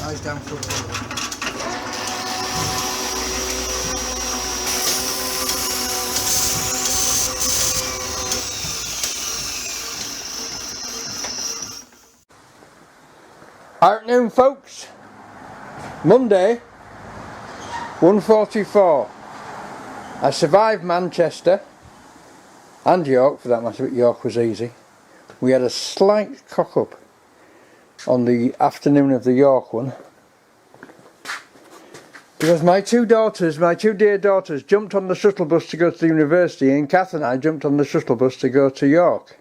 Eyes down for the afternoon, folks. Monday, 1:44. I survived Manchester and York, for that matter, but York was easy. We had a slight cock up on the afternoon of the York one because my two dear daughters jumped on the shuttle bus to go to the university, and Kath and I jumped on the shuttle bus to go to York.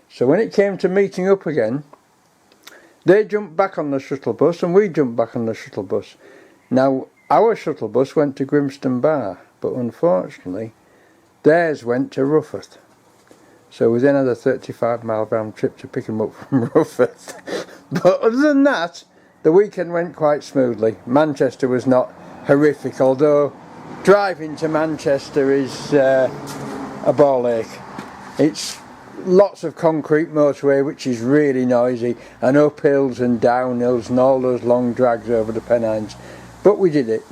So when it came to meeting up again, they jumped back on the shuttle bus and we jumped back on the shuttle bus. Now our shuttle bus went to Grimston Bar, but unfortunately theirs went to Rufford. So we then had a 35-mile round trip to pick them up from Rufford. But other than that, the weekend went quite smoothly. Manchester was not horrific, although driving to Manchester is a ball ache. It's lots of concrete motorway, which is really noisy, and up hills and down hills and all those long drags over the Pennines. But we did it.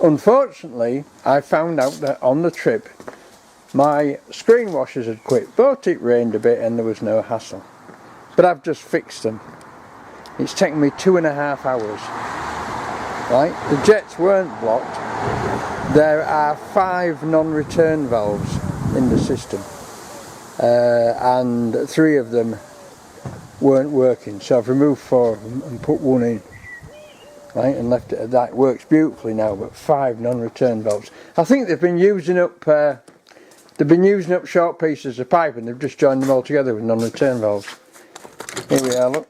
Unfortunately, I found out that on the trip my screen washers had quit, but it rained a bit and there was no hassle. But I've just fixed them. It's taken me 2.5 hours. Right, the jets weren't blocked. There are 5 non-return valves in the system, and 3 of them weren't working. So I've removed 4 of them and put 1 in. Right, and left it at that. It works beautifully now, but 5 non-return valves. I think they've been using up short pieces of pipe, and they've just joined them all together with non-return valves. Here we are, look.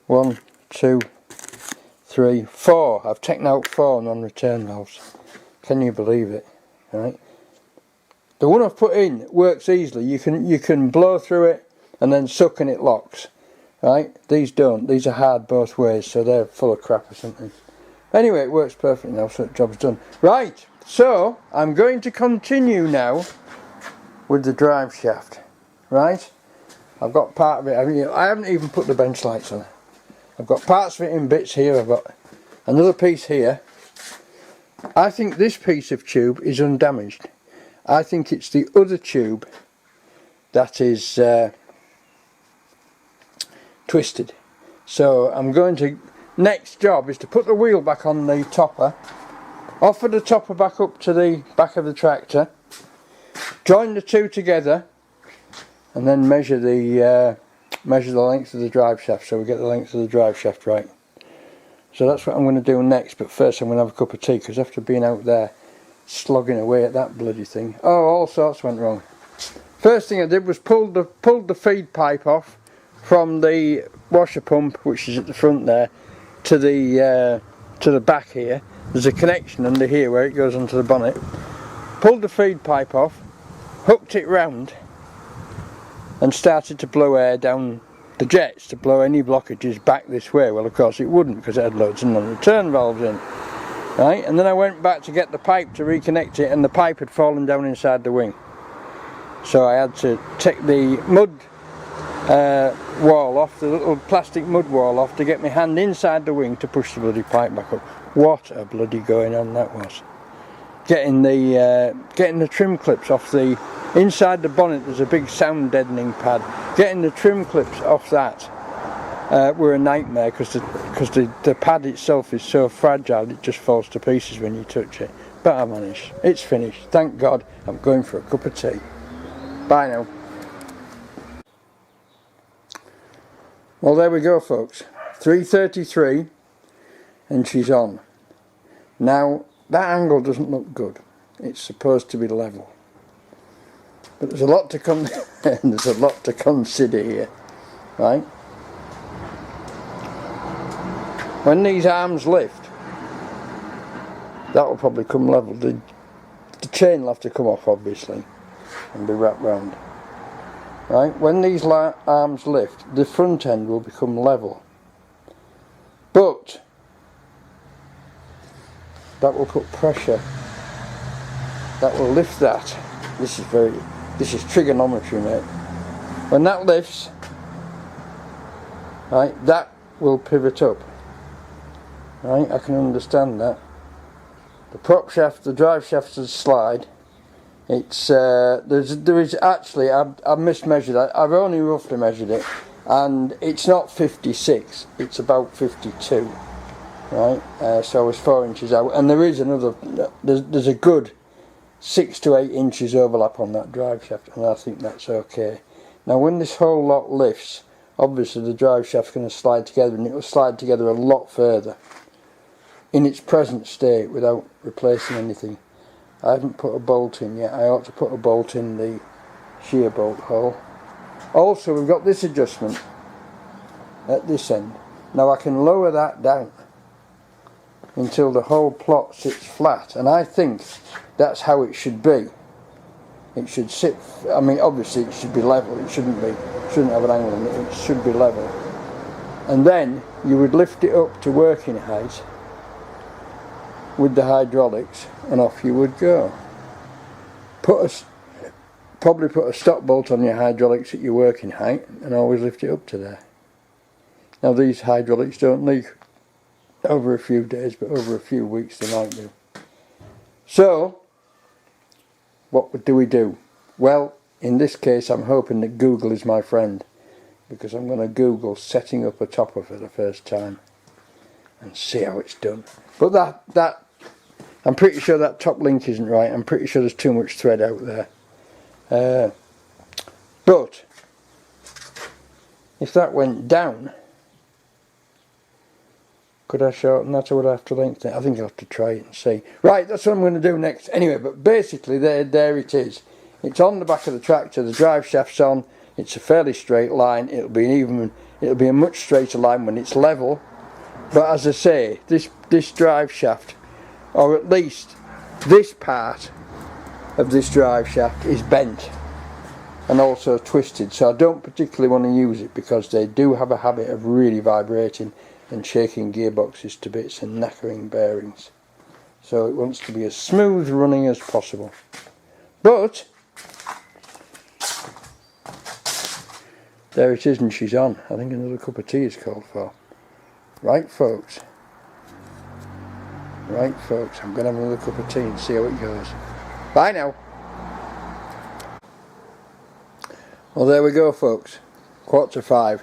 1, 2, 3, 4. I've taken out 4 non-return valves. Can you believe it? Right. The one I've put in works easily. You can blow through it and then suck and it locks. Right? These don't. These are hard both ways, so they're full of crap or something. Anyway, it works perfectly now, so the job's done. Right, so I'm going to continue now with the drive shaft. Right? I've got part of it. I haven't even put the bench lights on. I've got parts of it in bits here. I've got another piece here. I think this piece of tube is undamaged. I think it's the other tube that is twisted. So I'm going to, next job is to put the wheel back on the topper, offer the topper back up to the back of the tractor, join the two together, and then measure the length of the drive shaft, so we get the length of the drive shaft right. So that's what I'm going to do next, but first I'm going to have a cup of tea, because after being out there slogging away at that bloody thing, all sorts went wrong. First thing I did was pulled the feed pipe off from the washer pump, which is at the front there, to the back here. There's a connection under here where it goes onto the bonnet. Pulled the feed pipe off, hooked it round, and started to blow air down the jets to blow any blockages back this way. Well, of course it wouldn't, because it had loads of non-return valves in. Right, and then I went back to get the pipe to reconnect it, and the pipe had fallen down inside the wing. So I had to take the mud wall off, the little plastic mud wall off, to get my hand inside the wing to push the bloody pipe back up. What a bloody going on that was. Getting the trim clips off the inside the bonnet. There's a big sound deadening pad. Getting the trim clips off that were a nightmare, because the pad itself is so fragile it just falls to pieces when you touch it. But I managed. It's finished. Thank God. I'm going for a cup of tea. Bye now. Well, there we go, folks. 3:33 and she's on. Now that angle doesn't look good. It's supposed to be level, but there's a lot to there's a lot to consider here, right? When these arms lift, that will probably come level. The chain will have to come off, obviously, and be wrapped round. Right? When these arms lift, the front end will become level, but that will put pressure. That will lift that. This is trigonometry, mate. When that lifts, right, that will pivot up. right, I can understand that. The prop shaft, the drive shaft's a slide. It's there is actually, I've mismeasured. I've only roughly measured it, and it's not 56. It's about 52. Right, so I was 4 inches out, and there is another. There's a good 6 to 8 inches overlap on that drive shaft, and I think that's okay. Now, when this whole lot lifts, obviously the drive shaft's going to slide together, and it will slide together a lot further in its present state without replacing anything. I haven't put a bolt in yet. I ought to put a bolt in the shear bolt hole. Also, we've got this adjustment at this end. Now I can lower that down until the whole plot sits flat, and I think that's how it should be. It should sit, I mean, obviously it should be level. It shouldn't have an angle in it. It should be level. And then you would lift it up to working height with the hydraulics, and off you would go. Probably put a stop bolt on your hydraulics at your working height, and always lift it up to there. Now, these hydraulics don't leak over a few days, but over a few weeks they might do. So, what do we do? Well, in this case I'm hoping that Google is my friend, because I'm going to Google setting up a topper for the first time and see how it's done. But that I'm pretty sure that top link isn't right. I'm pretty sure there's too much thread out there. But if that went down, could I shorten that, or would I have to lengthen it? I think I'll have to try it and see. Right, that's what I'm going to do next. Anyway, but basically there it is. It's on the back of the tractor, the drive shaft's on, it's a fairly straight line. It'll be a much straighter line when it's level. But as I say, this drive shaft, or at least this part of this drive shaft, is bent and also twisted, so I don't particularly want to use it because they do have a habit of really vibrating and shaking gearboxes to bits and knackering bearings. So it wants to be as smooth running as possible. But there it is, and she's on. I think another cup of tea is called for. Right, folks. Right, folks. I'm going to have another cup of tea and see how it goes. Bye now. Well, there we go, folks. 4:45.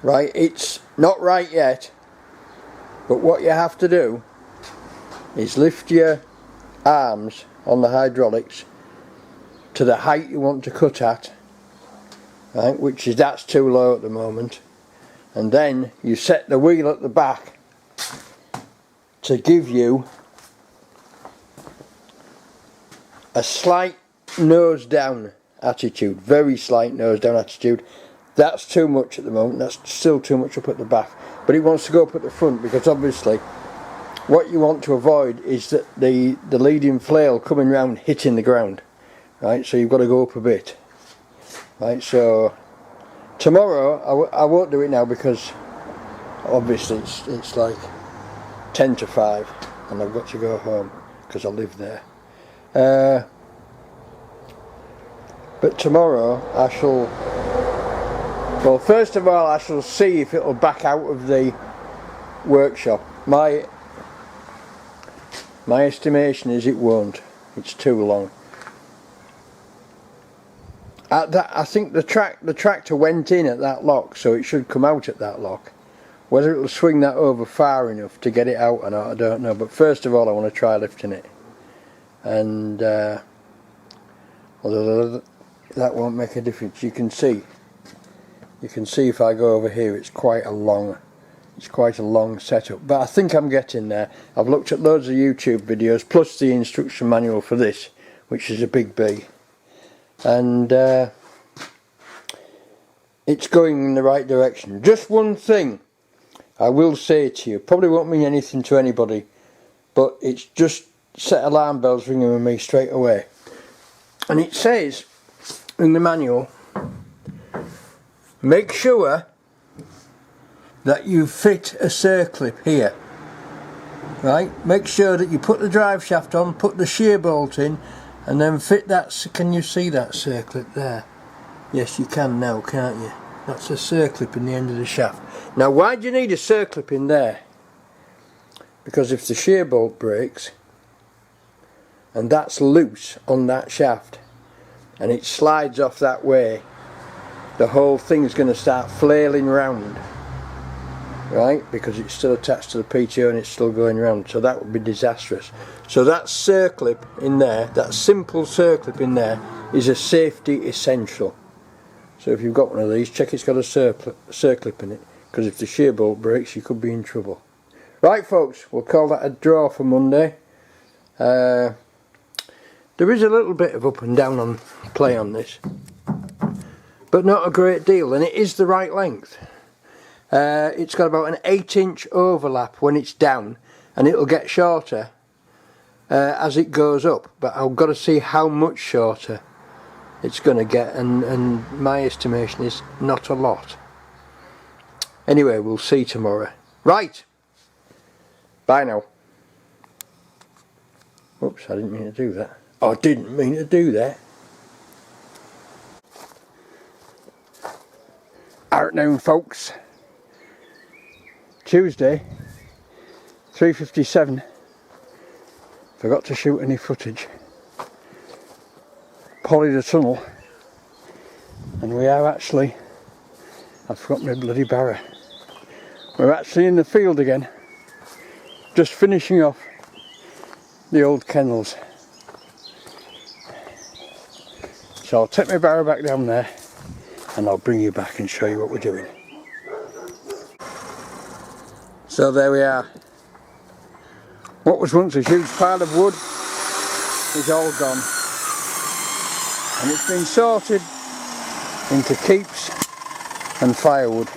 Right, it's not right yet, but what you have to do is lift your arms on the hydraulics to the height you want to cut at, right, that's too low at the moment, and then you set the wheel at the back to give you a slight nose down attitude, very slight nose down attitude. That's too much at the moment, that's still too much up at the back, but it wants to go up at the front, because obviously what you want to avoid is that the leading flail coming round hitting the ground, right, so you've got to go up a bit, right. So tomorrow I won't do it now, because obviously it's like 10 to 5 and I've got to go home because I live there, but tomorrow I shall, well, first of all I shall see if it'll back out of the workshop. My estimation is it won't, it's too long. I think the tractor went in at that lock, so it should come out at that lock. Whether it'll swing that over far enough to get it out or not, I don't know. But first of all I want to try lifting it, and although that won't make a difference, you can see if I go over here it's quite a long setup, but I think I'm getting there. I've looked at loads of YouTube videos plus the instruction manual for this, which is a big B, and it's going in the right direction. Just one thing I will say to you, probably won't mean anything to anybody, but it's just set alarm bells ringing with me straight away. And it says in the manual, make sure that you fit a circlip here, right? Make sure that you put the drive shaft on, put the shear bolt in, and then fit that. Can you see that circlip there? Yes, you can now, can't you? That's a circlip in the end of the shaft. Now, why do you need a circlip in there? because if the shear bolt breaks and that's loose on that shaft and it slides off that way, the whole thing's going to start flailing round, right, because it's still attached to the PTO and it's still going round, so that would be disastrous. So that circlip in there, that simple circlip in there, is a safety essential. So if you've got one of these, check it's got a circlip in it, because if the shear bolt breaks you could be in trouble. Right folks, we'll call that a draw for Monday. There is a little bit of up and down on play on this, but not a great deal, and it is the right length. It's got about an 8-inch overlap when it's down, and it'll get shorter as it goes up, but I've got to see how much shorter it's going to get, and my estimation is not a lot. Anyway, we'll see tomorrow. Right, bye now. Oops, I didn't mean to do that. I didn't mean to do that. Afternoon folks. Tuesday, 3:57. Forgot to shoot any footage. Poly the tunnel, and we are actually, I've forgotten my bloody barrow. We're actually in the field again, just finishing off the old kennels. So I'll take my barrow back down there and I'll bring you back and show you what we're doing. So there we are. What was once a huge pile of wood is all gone, and it's been sorted into keeps and firewood,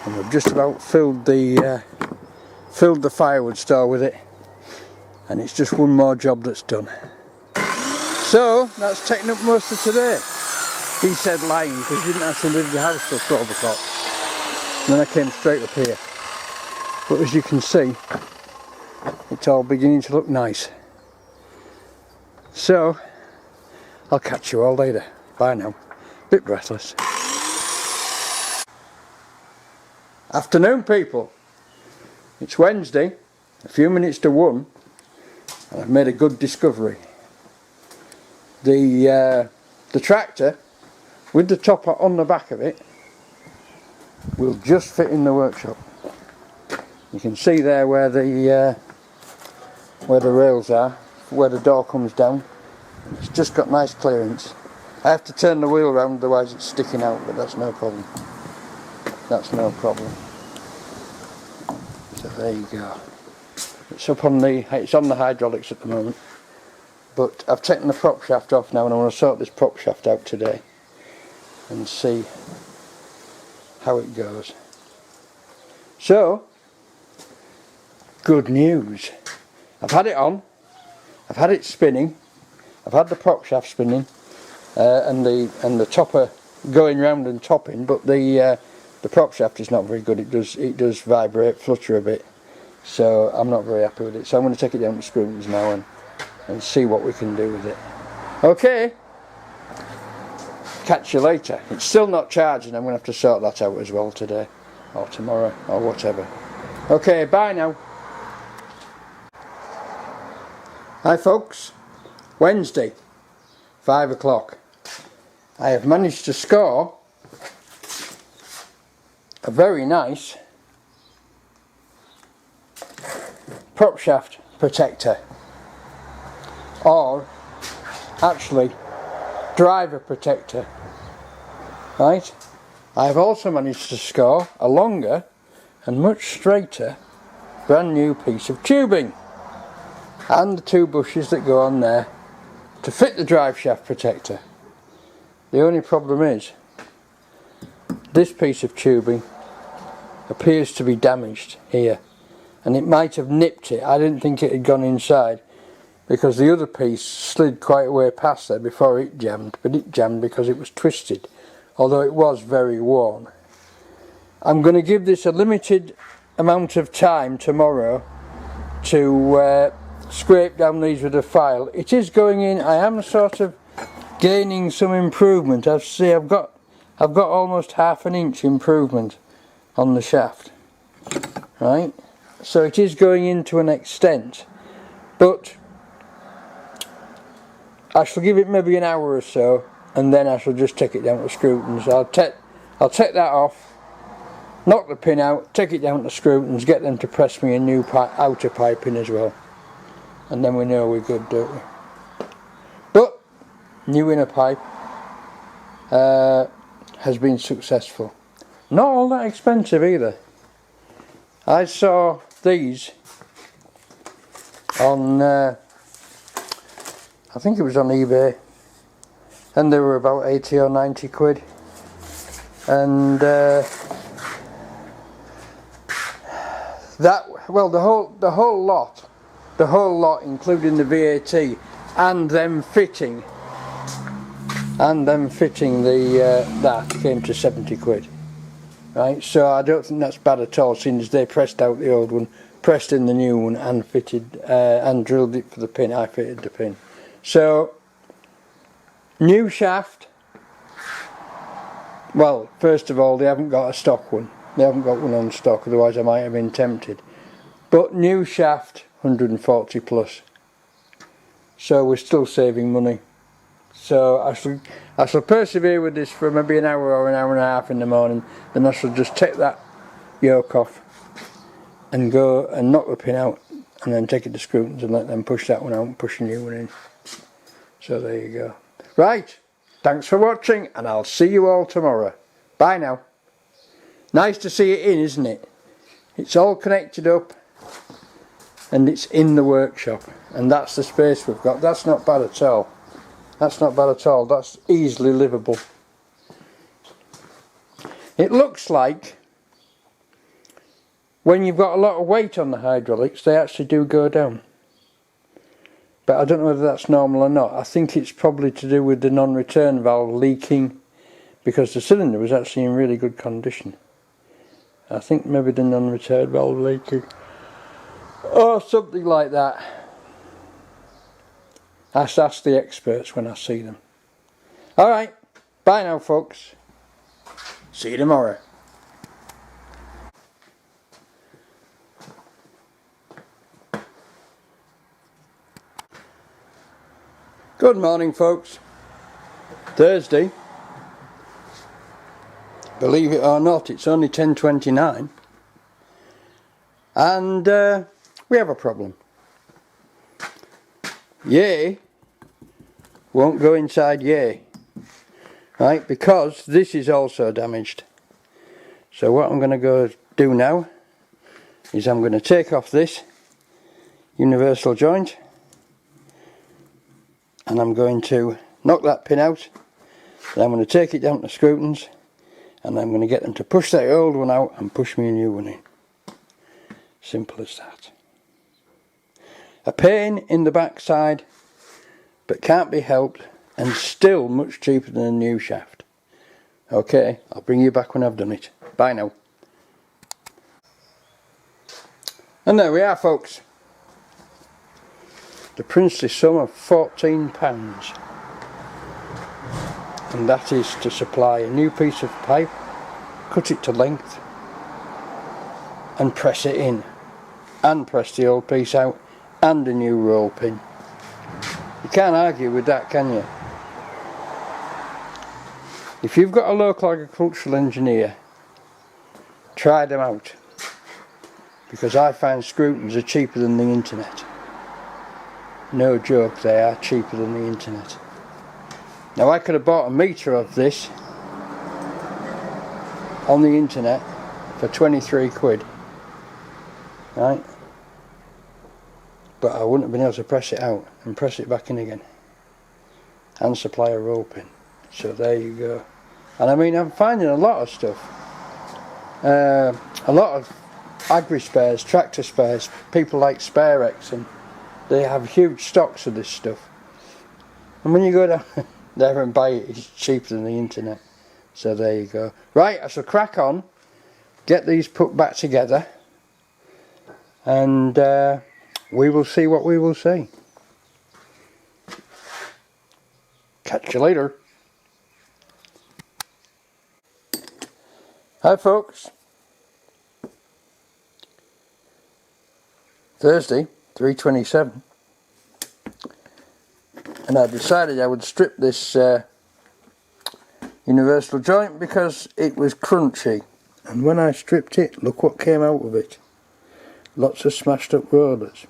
and we've just about filled the firewood store with it, and it's just one more job that's done. So that's taken up most of today. He said lying, because he didn't actually leave the house till 12 o'clock. And then I came straight up here. But as you can see, it's all beginning to look nice. So I'll catch you all later. Bye now. Bit breathless. Afternoon people. It's Wednesday, a few minutes to 1, and I've made a good discovery. The tractor with the topper on the back of it will just fit in the workshop. You can see there where the rails are, where the door comes down. It's just got nice clearance. I have to turn the wheel around, otherwise it's sticking out, but that's no problem. That's no problem. So there you go. It's up on it's on the hydraulics at the moment, but I've taken the prop shaft off now, and I want to sort this prop shaft out today and see how it goes. So, good news. I've had it on, I've had it spinning, I've had the prop shaft spinning, and the topper going round and topping, but the prop shaft is not very good. It does vibrate, flutter a bit, so I'm not very happy with it. So I'm going to take it down to Scrutons now and see what we can do with it. Okay, catch you later. It's still not charging. I'm going to have to sort that out as well today or tomorrow or whatever. Okay, bye now. Hi folks, Wednesday, 5 o'clock. I have managed to score a very nice prop shaft protector, or actually driver protector, right? I've also managed to score a longer and much straighter brand new piece of tubing, and the 2 bushes that go on there to fit the drive shaft protector. The only problem is this piece of tubing appears to be damaged here, and it might have nipped it. I didn't think it had gone inside because the other piece slid quite a way past there before it jammed, but it jammed because it was twisted, although it was very worn. I'm going to give this a limited amount of time tomorrow to scrape down these with a file. It is going in. I am sort of gaining some improvement. I see I've got almost ½ an inch improvement on the shaft, right? so it is going in to an extent, but I shall give it maybe an hour or so, and then I shall just take it down to Scrutons. I'll take that off, knock the pin out, take it down to Scrutons, get them to press me a new outer piping as well, and then we know we're good, don't we? But new inner pipe has been successful. Not all that expensive either. I saw these on I think it was on eBay, and they were about 80 or 90 quid, and that, well, the whole lot including the VAT and them fitting the that came to 70 quid, right? So I don't think that's bad at all, seeing as they pressed out the old one, pressed in the new one, and fitted and drilled it for the pin. I fitted the pin. So, new shaft. Well, first of all, they haven't got a stock one. They haven't got one on stock, otherwise I might have been tempted. But new shaft, 140 plus. So we're still saving money. So I shall persevere with this for maybe an hour or an hour and a half in the morning. Then I shall just take that yoke off and go and knock the pin out, and then take it to Scrutons and let them push that one out and push a new one in. So there you go. Right, thanks for watching, and I'll see you all tomorrow. Bye now. Nice to see it in, isn't it? It's all connected up and it's in the workshop, and that's the space we've got. That's not bad at all. That's not bad at all. That's easily livable. It looks like when you've got a lot of weight on the hydraulics, they actually do go down. But I don't know whether that's normal or not. I think it's probably to do with the non-return valve leaking, because the cylinder was actually in really good condition. I think maybe the non-return valve leaking, or something like that. I ask the experts when I see them. Alright, bye now folks. See you tomorrow. Good morning folks. Thursday. Believe it or not, it's only 10:29, and we have a problem. Yay won't go inside yay, right, because this is also damaged. So what I'm going to go do now is I'm going to take off this universal joint, and I'm going to knock that pin out, then I'm going to take it down to Scrutons, and I'm going to get them to push that old one out and push me a new one in. Simple as that. A pain in the backside, but can't be helped, and still much cheaper than a new shaft. Okay, I'll bring you back when I've done it. Bye now. And there we are folks. The princely sum of £14. And that is to supply a new piece of pipe, cut it to length, and press it in, and press the old piece out, and a new roll pin. You can't argue with that, can you? If you've got a local agricultural engineer, try them out, because I find Scrutons are cheaper than the internet. No joke, they are cheaper than the internet. Now I could have bought a metre of this on the internet for 23 quid, right? But I wouldn't have been able to press it out and press it back in again and supply a roll pin. So there you go. And I mean, I'm finding a lot of stuff, a lot of agri spares, tractor spares. People like SpareX, and they have huge stocks of this stuff, and when you go down there and buy it, it's cheaper than the internet. So there you go. Right, I shall crack on, get these put back together, and we will see what we will see. Catch you later. Hi folks. Thursday, 3:27, and I decided I would strip this universal joint because it was crunchy, and when I stripped it, look what came out of it. Lots of smashed up rollers.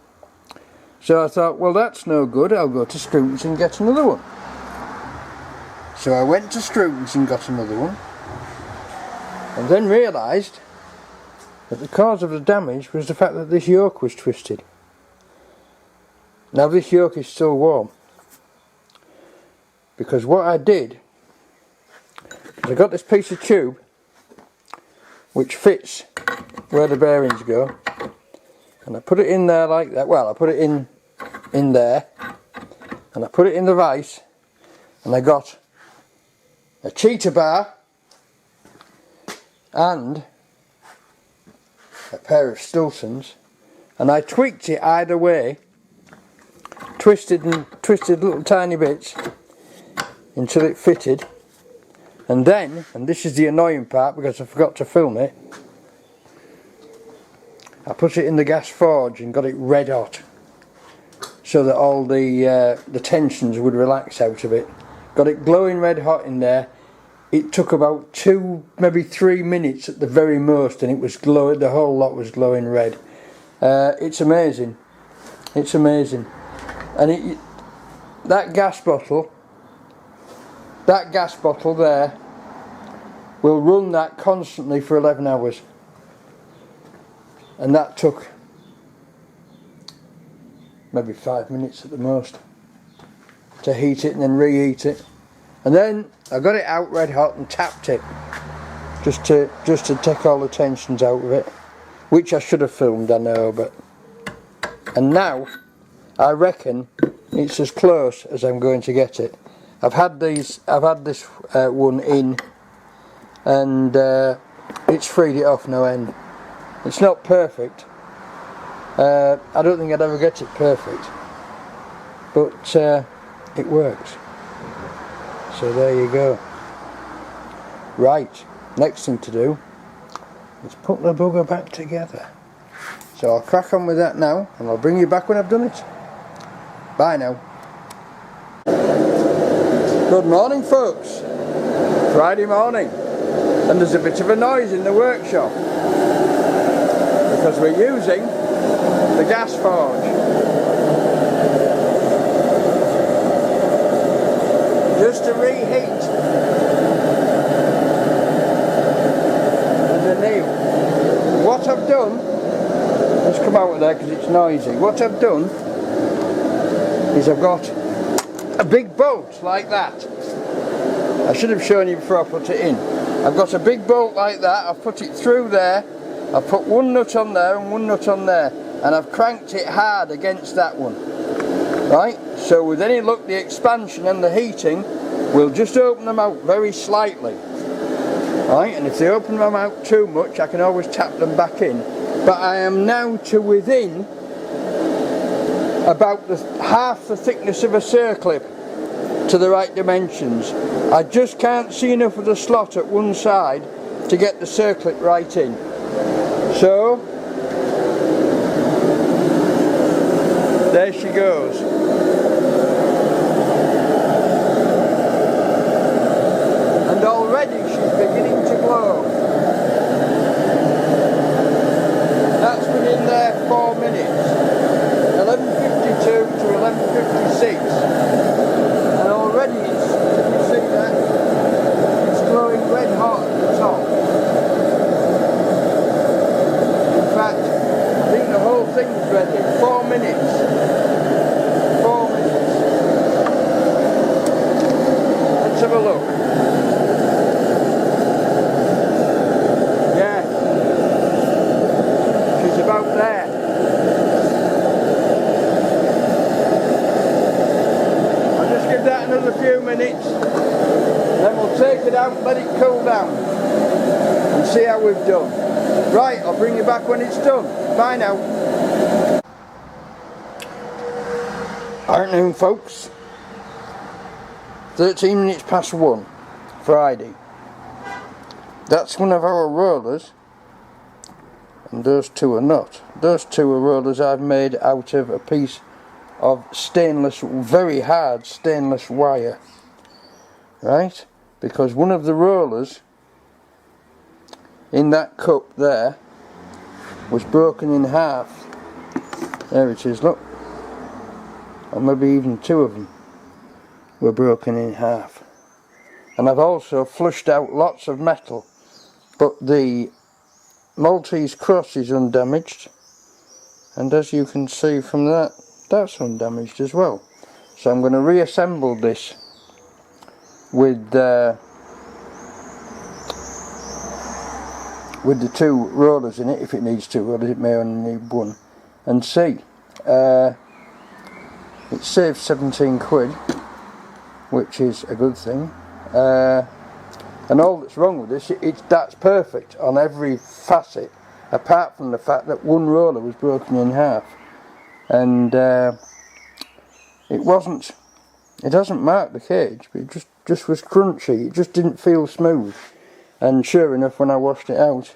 So I thought, well, that's no good, I'll go to Scrutons and get another one. So I went to Scrutons and got another one, and then realised that the cause of the damage was the fact that this yoke was twisted. Now this yoke is still warm, because what I did is I got this piece of tube which fits where the bearings go, and I put it in there like that. Well, I put it in there, and I put it in the vise, and I got a cheetah bar and a pair of Stiltons, and I tweaked it either way, twisted little tiny bits until it fitted, and then, and this is the annoying part because I forgot to film it, I put it in the gas forge and got it red hot so that all the tensions would relax out of it. Got it glowing red hot in there. It took about 2, maybe 3 minutes at the very most, and it was glowing. The whole lot was glowing red. It's amazing. It's amazing. And that gas bottle there will run that constantly for 11 hours. And that took maybe 5 minutes at the most to heat it and then reheat it. And then I got it out red hot and tapped it just to take all the tensions out of it, which I should have filmed, I know, but. And now I reckon it's as close as I'm going to get it. I've had this one in, and it's freed it off no end. It's not perfect. I don't think I'd ever get it perfect, but it works. So there you go. Right, next thing to do is put the bugger back together. So I'll crack on with that now, and I'll bring you back when I've done it. Bye now. Good morning, folks. Friday morning, and there's a bit of a noise in the workshop because we're using the gas forge. Just to reheat the nail. What I've done, let's come out of there because it's noisy. What I've done is I've got a big bolt like that. I should have shown you before I put it in. I've got a big bolt like that. I've put it through there. I've put one nut on there and one nut on there, and I've cranked it hard against that one. Right? So with any luck, the expansion and the heating will just open them out very slightly. Right? And if they open them out too much, I can always tap them back in. But I am now to within about half the thickness of a circlip to the right dimensions. I just can't see enough of the slot at one side to get the circlip right in. So there she goes. And already she's beginning to glow. That's been in there 4 minutes. 11:52 to 11:56. And already it's, can you see that? It's glowing red hot at the top. In fact, I think the whole thing's ready. 4 minutes. 4 minutes. Let's have a look. Yeah. She's about there. I'll just give that another few minutes. Then we'll take it out and let it cool down. And see how we've done. Right, I'll bring you back when it's done. Bye now. Afternoon, folks. 13 minutes past 1, Friday. That's one of our rollers, and those two are not. those two are rollers I've made out of a piece of stainless, very hard stainless wire, right? Because one of the rollers in that cup there was broken in half. There it is, look. Or maybe even two of them were broken in half. And I've also flushed out lots of metal, but the Maltese cross is undamaged, and as you can see from that, that's undamaged as well. So I'm going to reassemble this with the two rollers in it. If it needs two rollers, it may only need one, and see. It saves 17 quid, which is a good thing. And all that's wrong with this, that's perfect on every facet, apart from the fact that one roller was broken in half. And it hasn't marked the cage, but it just was crunchy. It just didn't feel smooth. And sure enough, when I washed it out,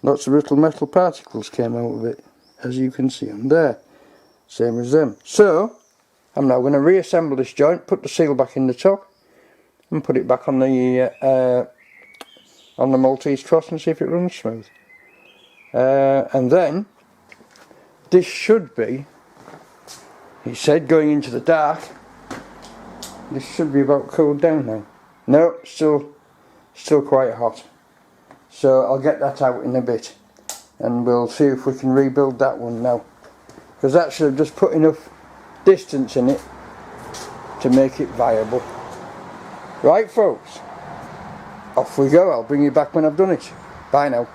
lots of little metal particles came out of it, as you can see on there. Same as them. So I'm now going to reassemble this joint, put the seal back in the top, and put it back on the Maltese cross and see if it runs smooth. And then this should be, he said, going into the dark, this should be about cooled down now. No, still quite hot. So I'll get that out in a bit, and we'll see if we can rebuild that one now, because that should have just put enough distance in it to make it viable. Right folks, off we go. I'll bring you back when I've done it. Bye now.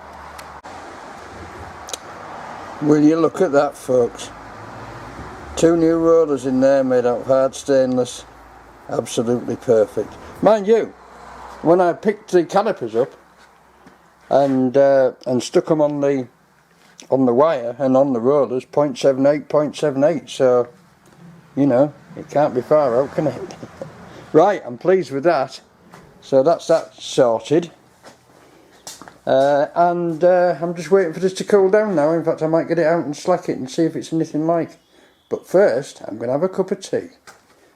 Will you look at that, folks? Two new rollers in there made out of hard stainless. Absolutely perfect. Mind you, when I picked the calipers up and stuck them on the wire and on the rollers, 0.78, 0.78, so you know, it can't be far out, can it? Right, I'm pleased with that. So that's that sorted. And I'm just waiting for this to cool down now. In fact, I might get it out and slack it and see if it's anything like. But first, I'm going to have a cup of tea.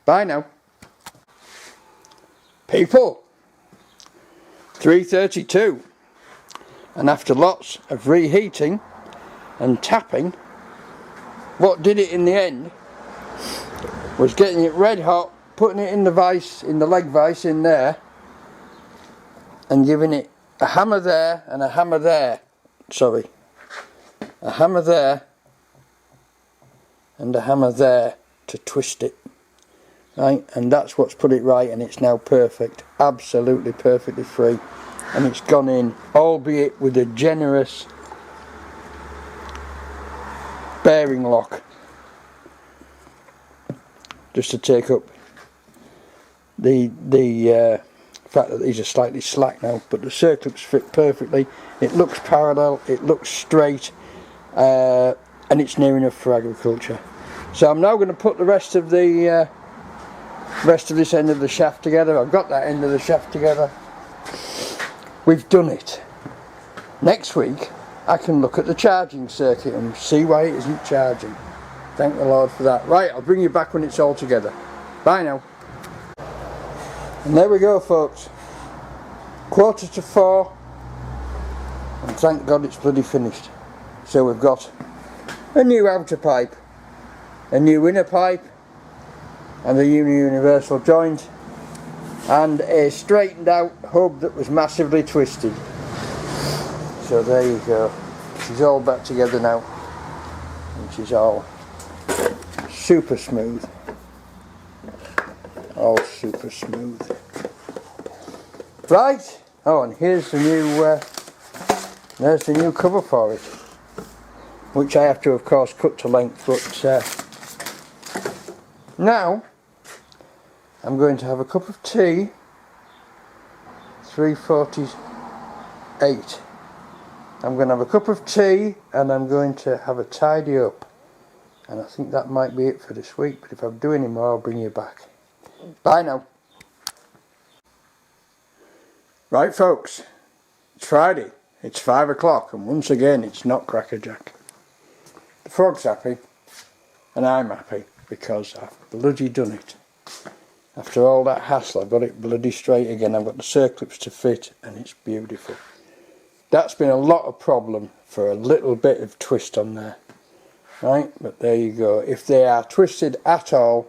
Bye now. People, 3:32. And after lots of reheating and tapping, what did it in the end was getting it red hot, putting it in the vise, in the leg vise in there, and giving it a hammer there and a hammer there. Sorry, a hammer there and a hammer there to twist it. Right, and that's what's put it right, and it's now perfect, absolutely perfectly free, and it's gone in, albeit with a generous bearing lock, just to take up the fact that these are slightly slack now, but the circlips fit perfectly. It looks parallel, it looks straight, and it's near enough for agriculture. So I'm now going to put the rest of this end of the shaft together. I've got that end of the shaft together. We've done it. Next week I can look at the charging circuit and see why it isn't charging. Thank the Lord for that. Right, I'll bring you back when it's all together. Bye now. And there we go, folks. 3:45, and thank God it's bloody finished. So we've got a new outer pipe, a new inner pipe, and a universal joint, and a straightened out hub that was massively twisted. So there you go. She's all back together now, and she's all super smooth. All super smooth. Right. Oh, and here's the new there's the new cover for it, which I have to, of course, cut to length. But now I'm going to have a cup of tea. 3:48. I'm going to have a cup of tea, and I'm going to have a tidy up. And I think that might be it for this week. But if I do any more, I'll bring you back. Bye now. Right, folks, it's Friday, it's 5 o'clock, and once again it's not crackerjack. Frog's happy and I'm happy because I've bloody done it. After all that hassle, I've got it bloody straight again. I've got the circlips to fit and it's beautiful. That's been a lot of problem for a little bit of twist on there. Right, but there you go. If they are twisted at all,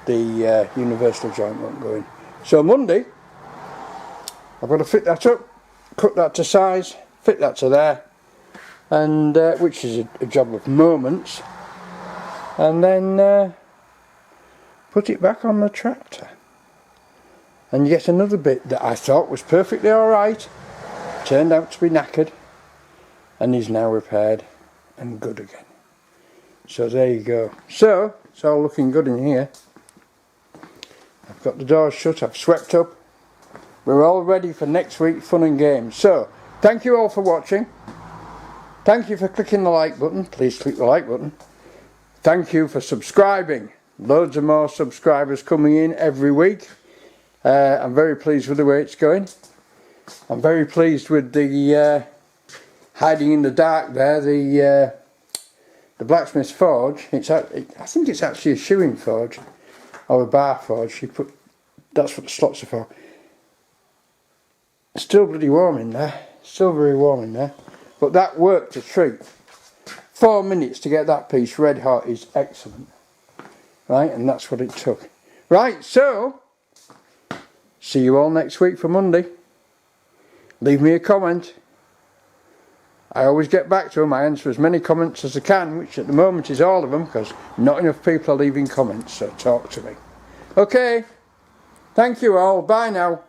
the universal joint won't go in. So Monday, I've got to fit that up, cut that to size, fit that to there, and which is a job of moments, and then put it back on the tractor. And yet another bit that I thought was perfectly alright turned out to be knackered and is now repaired and good again. So there you go. So it's all looking good in here. I've got the doors shut, I've swept up. We're all ready for next week fun and games. So thank you all for watching. Thank you for clicking the like button. Please click the like button. Thank you for subscribing. Loads of more subscribers coming in every week. I'm very pleased with the way it's going. I'm very pleased with the hiding in the dark there, the blacksmith's forge. I think it's actually a shoeing forge or a bar forge. That's what the slots are for. It's still bloody warm in there. Still very warm in there. But that worked a treat. 4 minutes to get that piece red hot is excellent. Right, and that's what it took. Right, so see you all next week for Monday. Leave me a comment. I always get back to them. I answer as many comments as I can, which at the moment is all of them, because not enough people are leaving comments, so talk to me. Okay, thank you all. Bye now.